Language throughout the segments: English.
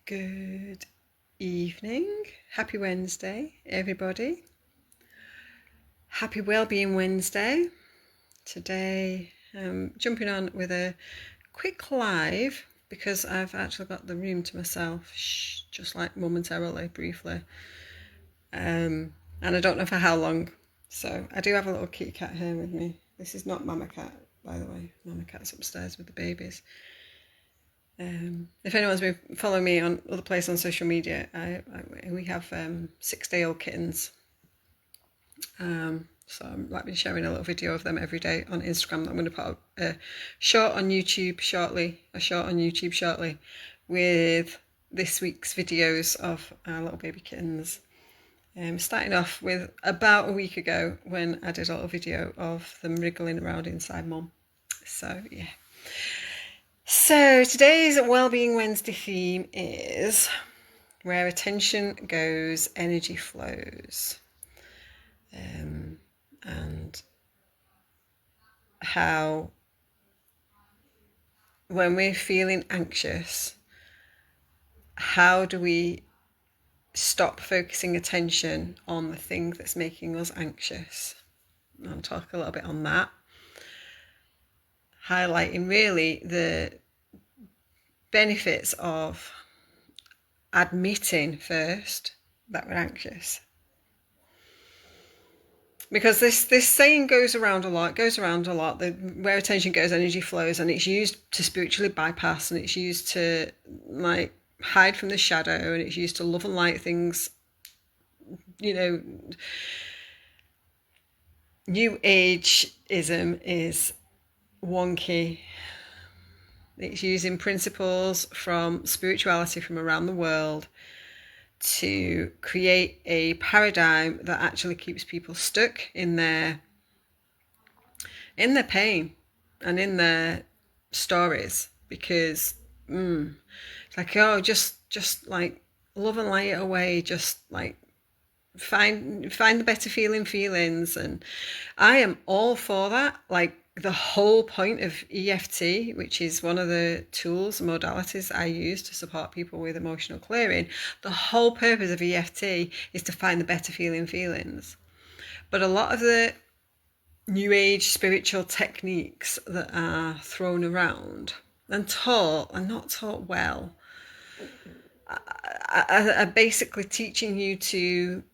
Good evening. Happy Wednesday, everybody. Happy Wellbeing Wednesday. Today, jumping on with a quick live because I've actually got the room to myself, just like momentarily, briefly. And I don't know for how long. So I do have a little kitty cat here with me. This is not Mama Cat, by the way. Mama Cat's upstairs with the babies. If anyone's been following me on other places on social media, we have 6-day-old kittens. So I'm been sharing a little video of them every day on Instagram. I'm going to put a short on YouTube shortly, with this week's videos of our little baby kittens. Starting off with about a week ago when I did a little video of them wriggling around inside Mum. So yeah. So today's Wellbeing Wednesday theme is where attention goes, energy flows. And how when we're feeling anxious, how do we stop focusing attention on the thing that's making us anxious? I'll talk a little bit on that, highlighting really the benefits of admitting first that we're anxious. Because this saying goes around a lot, where attention goes, energy flows, and it's used to spiritually bypass, and it's used to like hide from the shadow, and it's used to love and light things, New Ageism is wonky. It's using principles from spirituality from around the world to create a paradigm that actually keeps people stuck in their pain and in their stories, because it's like, oh, just like love and light it away, just like find the better feelings. And I am all for that. Like, the whole point of EFT, which is one of the tools, modalities I use to support people with emotional clearing, the whole purpose of EFT is to find the better feelings. But a lot of the New Age spiritual techniques that are thrown around and taught, and not taught well, are basically teaching you to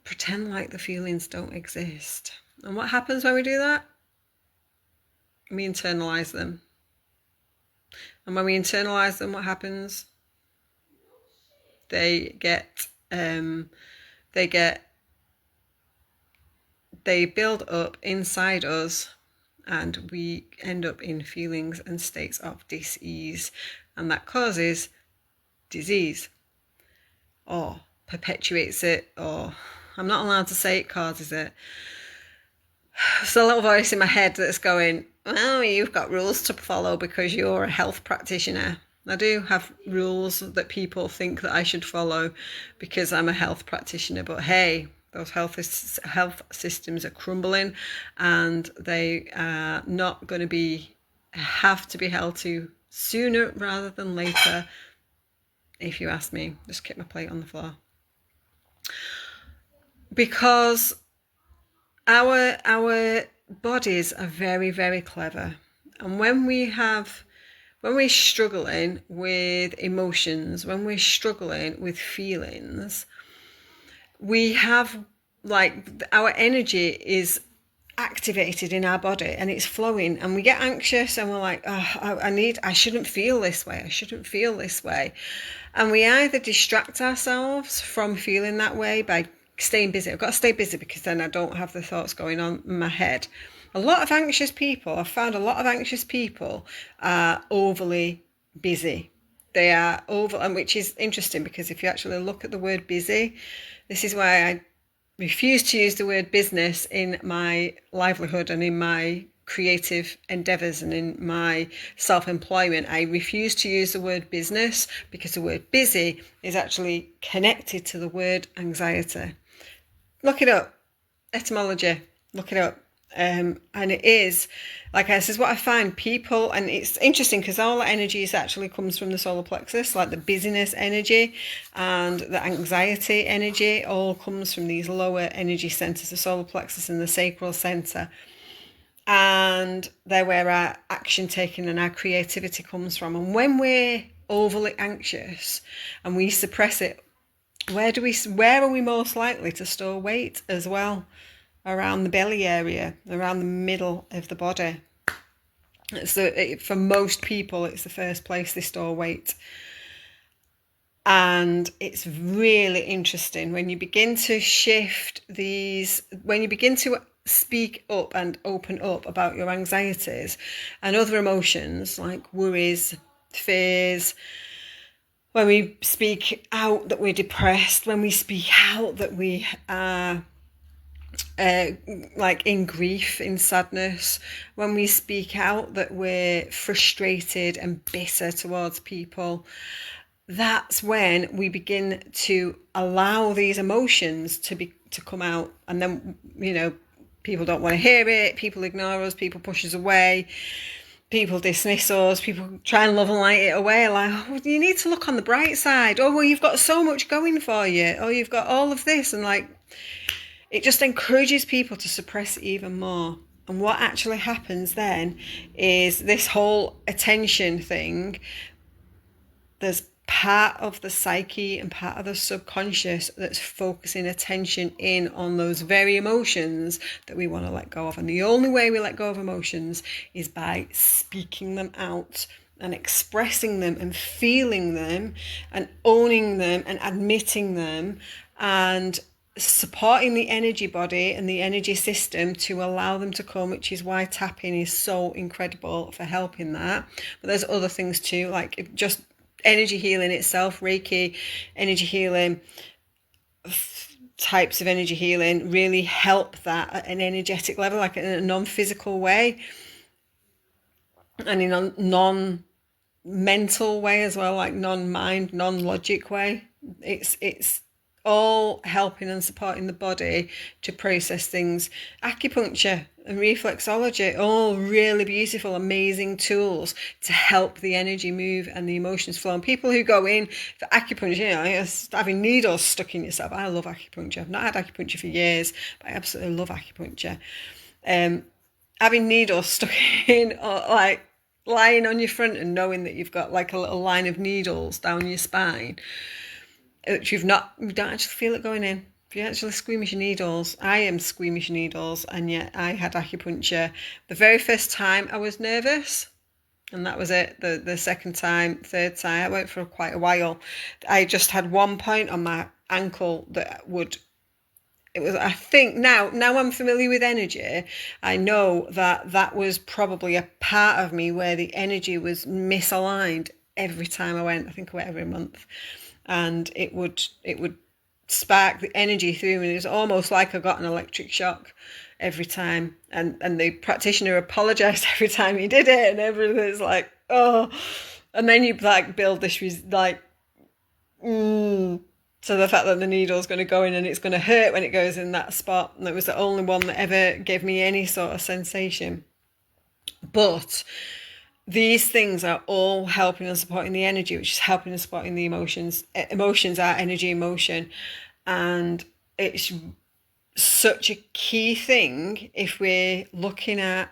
pretend like the feelings don't exist. And what happens when we do that? We internalize them. And when we internalize them, what happens? They build up inside us, and we end up in feelings and states of dis-ease, and that causes disease, or perpetuates it, or I'm not allowed to say it causes it. There's a little voice in my head that's going, well, you've got rules to follow because you're a health practitioner. I do have rules that people think that I should follow because I'm a health practitioner. But hey, those health systems are crumbling, and they are not going to have to be held to sooner rather than later, if you ask me. Just keep my plate on the floor. Because our bodies are very, very clever, and when we're struggling with emotions, when we're struggling with feelings, we have, like, our energy is activated in our body and it's flowing, and we get anxious and we're like, oh, I shouldn't feel this way, and we either distract ourselves from feeling that way by staying busy. I've got to stay busy because then I don't have the thoughts going on in my head. I've found a lot of anxious people are overly busy. They are and which is interesting, because if you actually look at the word busy, this is why I refuse to use the word business in my livelihood and in my creative endeavours and in my self-employment. I refuse to use the word business because the word busy is actually connected to the word anxiety. Look it up. Etymology. Look it up. And it is, like this is what I find people, and it's interesting because all the energies actually comes from the solar plexus, like the busyness energy and the anxiety energy all comes from these lower energy centers, the solar plexus and the sacral center. And they're where our action taking and our creativity comes from. And when we're overly anxious and we suppress it, where are we most likely to store weight as well? Around the belly area, around the middle of the body. For most people, it's the first place they store weight. And it's really interesting when you begin to shift these, when you begin to speak up and open up about your anxieties and other emotions like worries, fears. When we speak out that we're depressed, when we speak out that we are like in grief, in sadness, when we speak out that we're frustrated and bitter towards people, that's when we begin to allow these emotions to come out. And then, people don't want to hear it, people ignore us, people push us away, people dismiss us, people try and love and light it away, like, oh, you need to look on the bright side. Oh, well, you've got so much going for you. Oh, you've got all of this. And like, it just encourages people to suppress it even more. And what actually happens then is this whole attention thing, there's part of the psyche and part of the subconscious that's focusing attention in on those very emotions that we want to let go of. And the only way we let go of emotions is by speaking them out and expressing them and feeling them and owning them and admitting them and supporting the energy body and the energy system to allow them to come, which is why tapping is so incredible for helping that. But there's other things too, like just energy healing itself, Reiki, energy healing, types of energy healing really help that at an energetic level, like in a non-physical way and in a non-mental way as well, like non-mind, non-logic way. It's all helping and supporting the body to process things. Acupuncture and reflexology, all really beautiful, amazing tools to help the energy move and the emotions flow. And people who go in for acupuncture, having needles stuck in yourself. I love acupuncture. I've not had acupuncture for years, but I absolutely love acupuncture. Having needles stuck in, or like lying on your front and knowing that you've got like a little line of needles down your spine, which you don't actually feel it going in. If you actually squeamish your needles, I am squeamish needles, and yet I had acupuncture. The very first time I was nervous, and that was it. The second time, third time, I went for quite a while. I just had one point on my ankle that would, it was, I think now I'm familiar with energy, I know that was probably a part of me where the energy was misaligned every time I went. I think I went every month. And it would spark the energy through me. It was almost like I got an electric shock every time. And the practitioner apologized every time he did it, and everything's like, oh. And then you like build this so the fact that the needle's going to go in and it's going to hurt when it goes in that spot. And it was the only one that ever gave me any sort of sensation. But these things are all helping and supporting the energy, which is helping and supporting the emotions. Emotions are energy in motion. And it's such a key thing if we're looking at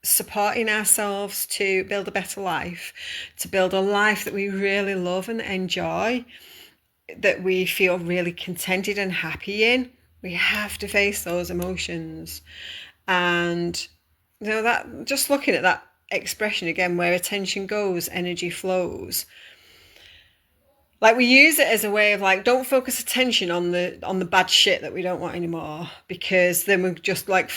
supporting ourselves to build a better life, to build a life that we really love and enjoy, that we feel really contented and happy in. We have to face those emotions. And that, just looking at that expression again, where attention goes, energy flows. Like, we use it as a way of like, don't focus attention on the bad shit that we don't want anymore, because then we're just like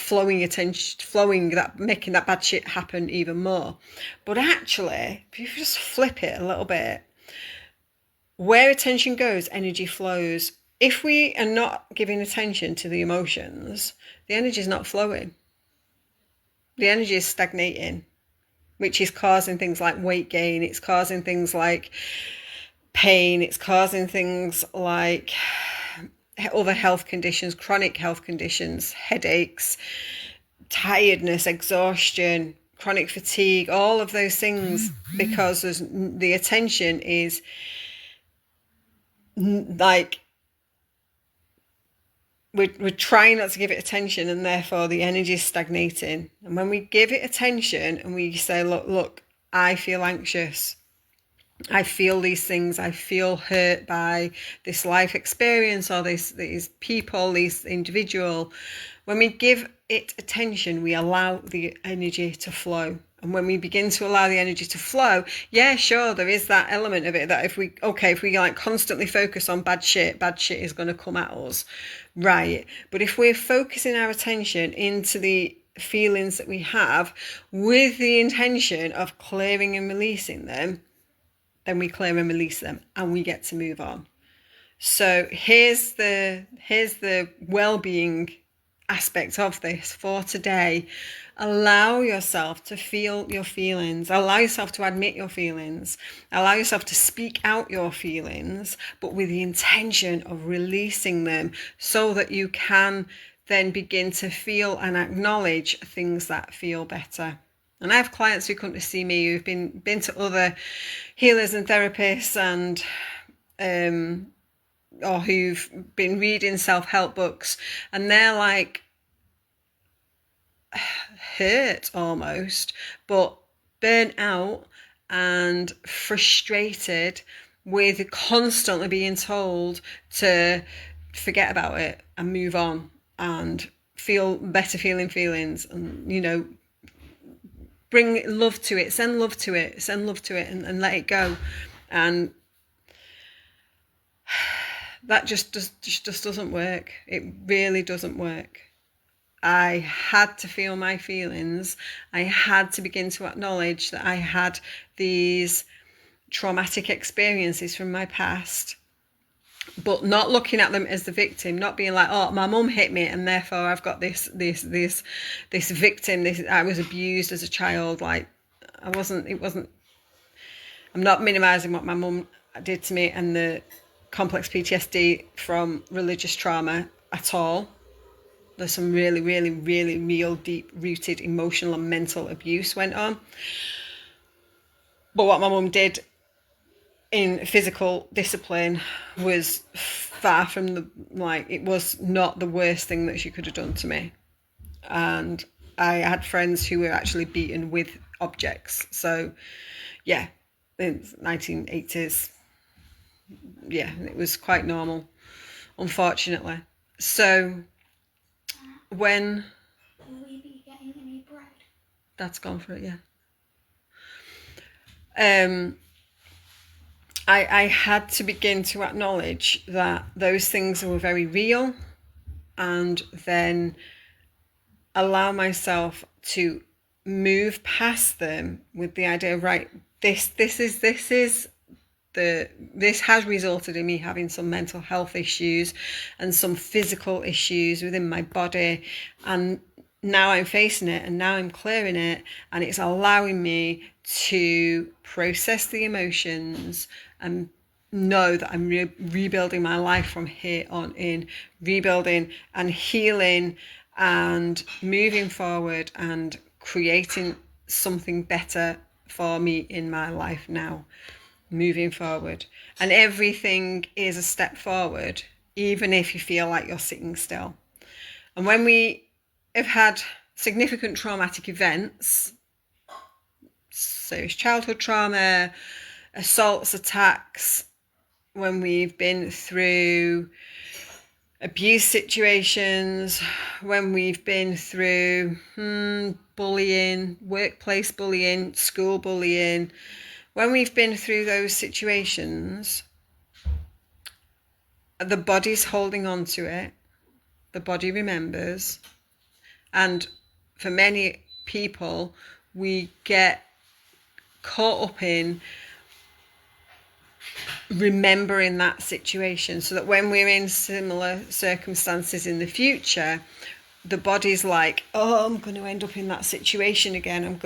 making that bad shit happen even more. But actually, if you just flip it a little bit, where attention goes, energy flows. If we are not giving attention to the emotions, the energy is not flowing. The energy is stagnating, which is causing things like weight gain. It's causing things like pain. It's causing things like other health conditions, chronic health conditions, headaches, tiredness, exhaustion, chronic fatigue, all of those things, because the attention is like, we're trying not to give it attention, and therefore the energy is stagnating. And when we give it attention and we say, look, I feel anxious, I feel these things, I feel hurt by this life experience or these people, this individual. When we give it attention, we allow the energy to flow. And when we begin to allow the energy to flow, yeah, sure, there is that element of it that if we like constantly focus on bad shit is going to come at us, right? But if we're focusing our attention into the feelings that we have with the intention of clearing and releasing them, then we clear and release them and we get to move on. So here's the well-being aspect of this for today. Allow yourself to feel your feelings. Allow yourself to admit your feelings. Allow yourself to speak out your feelings, but with the intention of releasing them so that you can then begin to feel and acknowledge things that feel better. And I have clients who come to see me who've been to other healers and therapists and or who've been reading self-help books, and they're like hurt almost, but burnt out and frustrated with constantly being told to forget about it and move on and feel better feeling feelings, and bring love to it, send love to it and let it go. And that just doesn't work. It really doesn't work. I had to feel my feelings. I had to begin to acknowledge that I had these traumatic experiences from my past, but not looking at them as the victim, not being like, oh, my mum hit me and therefore I've got this victim, I was abused as a child. Like, I'm not minimizing what my mum did to me and the complex PTSD from religious trauma at all. There's some really, really, really real, deep-rooted emotional and mental abuse went on. But what my mum did in physical discipline was far from it was not the worst thing that she could have done to me. And I had friends who were actually beaten with objects. So, yeah, in the 1980s, yeah, it was quite normal, unfortunately. So when... Will we be getting any bread? That's gone for it, yeah. I had to begin to acknowledge that those things were very real, and then allow myself to move past them with the idea of, right, this has resulted in me having some mental health issues and some physical issues within my body, and now I'm facing it and now I'm clearing it, and it's allowing me to process the emotions and know that I'm rebuilding my life from here on in, rebuilding and healing and moving forward and creating something better for me in my life now, moving forward. And everything is a step forward, even if you feel like you're sitting still. And when we have had significant traumatic events, serious childhood trauma, assaults, attacks, when we've been through abuse situations, when we've been through bullying, workplace bullying, school bullying, when we've been through those situations, the body's holding on to it, the body remembers, and for many people, we get caught up in remembering that situation, so that when we're in similar circumstances in the future, the body's like, oh, I'm going to end up in that situation again. And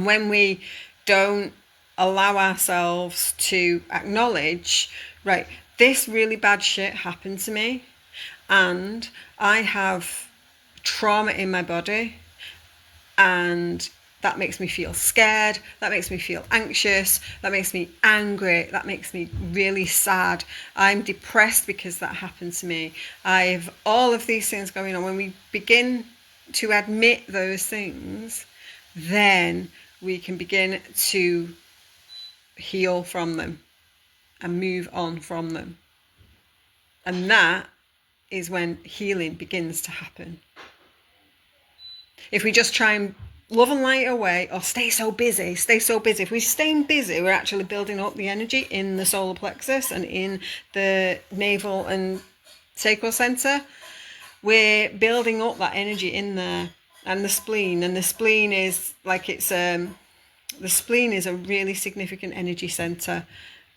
when we don't allow ourselves to acknowledge, right, this really bad shit happened to me, and I have trauma in my body, and that makes me feel scared, that makes me feel anxious, that makes me angry, that makes me really sad. I'm depressed because that happened to me. I have all of these things going on. When we begin to admit those things, then we can begin to heal from them and move on from them. And that is when healing begins to happen. If we just try and love and light away, or stay so busy. If we're staying busy, we're actually building up the energy in the solar plexus and in the navel and sacral center. We're building up that energy in there, and the spleen. And the spleen is like the spleen is a really significant energy center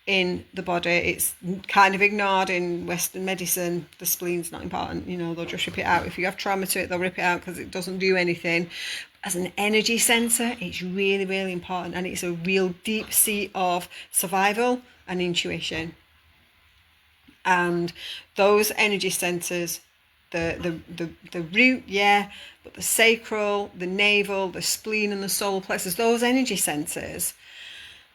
in the body. It's kind of ignored in Western medicine. The spleen's not important, they'll just rip it out. If you have trauma to it, they'll rip it out because it doesn't do anything. As an energy center, it's really, really important, and it's a real deep seat of survival and intuition. And those energy centers, the root, but the sacral, the navel, the spleen, and the solar plexus, those energy centers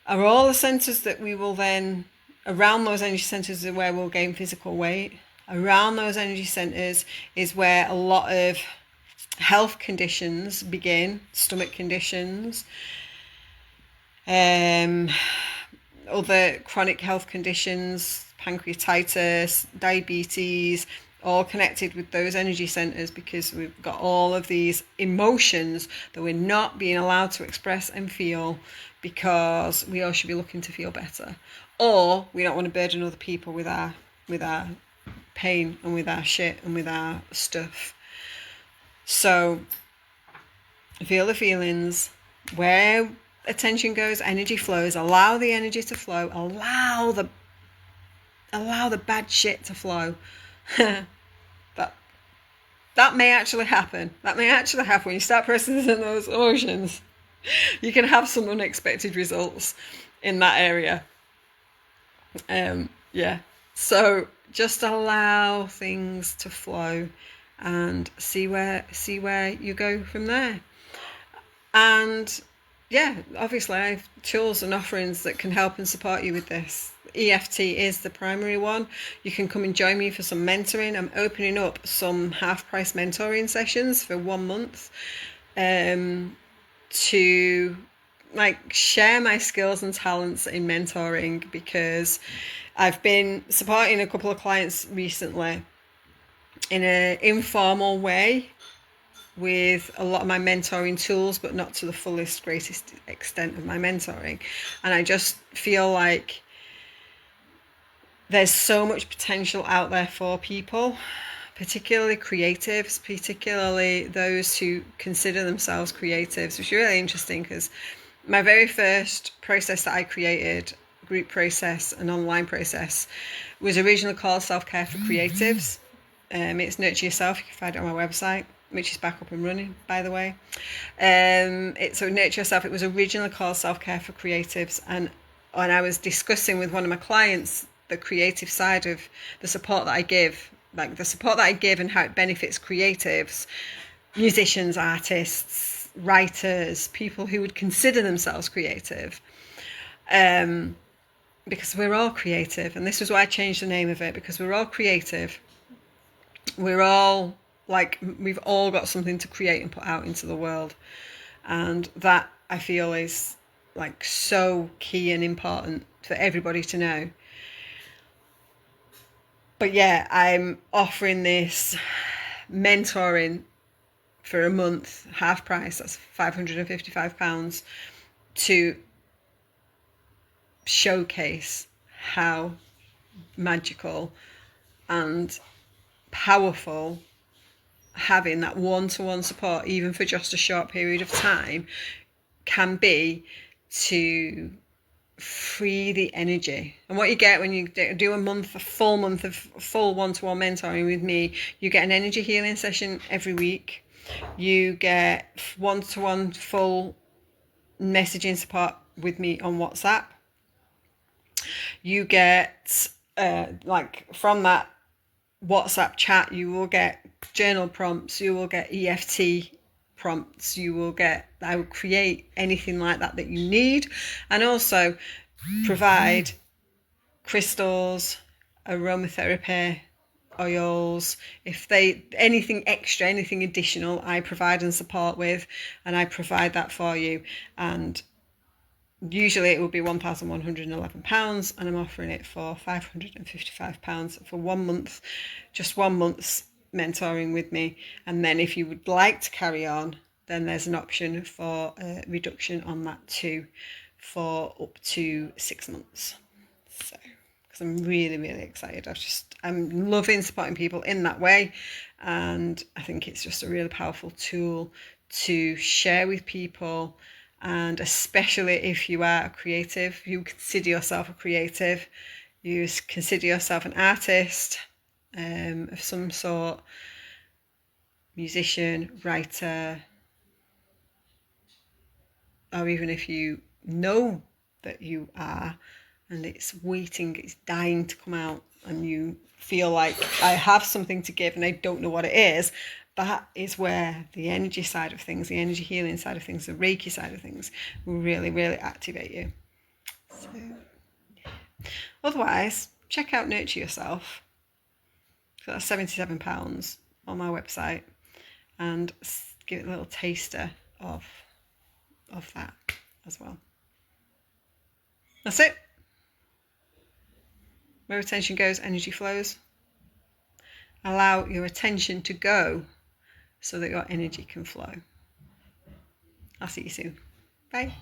are all the centers that we will then, around those energy centers is where we'll gain physical weight. Around those energy centers is where a lot of health conditions begin, stomach conditions, other chronic health conditions, pancreatitis, diabetes, all connected with those energy centers, because we've got all of these emotions that we're not being allowed to express and feel, because we all should be looking to feel better, or we don't want to burden other people with our pain and with our shit and with our stuff. So feel the feelings. Where attention goes, energy flows. Allow the energy to flow. Allow the bad shit to flow. That may actually happen. That may actually happen when you start processing those emotions. You can have some unexpected results in that area. So just allow things to flow and see where you go from there. And obviously I have tools and offerings that can help and support you with this. EFT is the primary one. You can come and join me for some mentoring. I'm opening up some half-price mentoring sessions for 1 month to share my skills and talents in mentoring, because I've been supporting a couple of clients recently in an informal way with a lot of my mentoring tools, but not to the fullest, greatest extent of my mentoring. And I just feel like there's so much potential out there for people, particularly creatives, particularly those who consider themselves creatives, which is really interesting, because my very first process that I created, group process, an online process, was originally called Self-Care for Creatives. It's Nurture Yourself. You can find it on my website, which is back up and running, by the way. So Nurture Yourself, it was originally called Self-Care for Creatives. And when I was discussing with one of my clients the creative side of the support that I give, like the support that I give and how it benefits creatives, musicians, artists, writers, people who would consider themselves creative, because we're all creative. And this was why I changed the name of it, because we're all creative. We're all we've all got something to create and put out into the world. And that, I feel, is so key and important for everybody to know. But I'm offering this mentoring for a month, half price, that's £555, to showcase how magical and powerful having that one-to-one support, even for just a short period of time, can be to free the energy. And what you get when you do a full month of full one-to-one mentoring with me, you get an energy healing session every week. You get one-to-one full messaging support with me on WhatsApp. You get from that WhatsApp chat, you will get journal prompts, you will get EFT prompts, I will create anything like that that you need, and also provide crystals, aromatherapy, oils. If anything extra, anything additional, I provide and support with, and I provide that for you. And usually it will be £1,111, and I'm offering it for £555 for 1 month, just 1 month's mentoring with me. And then if you would like to carry on, then there's an option for a reduction on that too, for up to 6 months. So, because I'm really, really excited. I'm loving supporting people in that way, and I think it's just a really powerful tool to share with people. And especially if you are a creative, you consider yourself a creative, you consider yourself an artist of some sort, musician, writer, or even if you know that you are and it's waiting, it's dying to come out, and you feel like, I have something to give and I don't know what it is, that is where the energy side of things, the energy healing side of things, the Reiki side of things will really, really activate you. So, otherwise, check out Nurture Yourself. So that's £77 on my website, and give it a little taster of that as well. That's it. Where attention goes, energy flows. Allow your attention to go so that your energy can flow. I'll see you soon. Bye.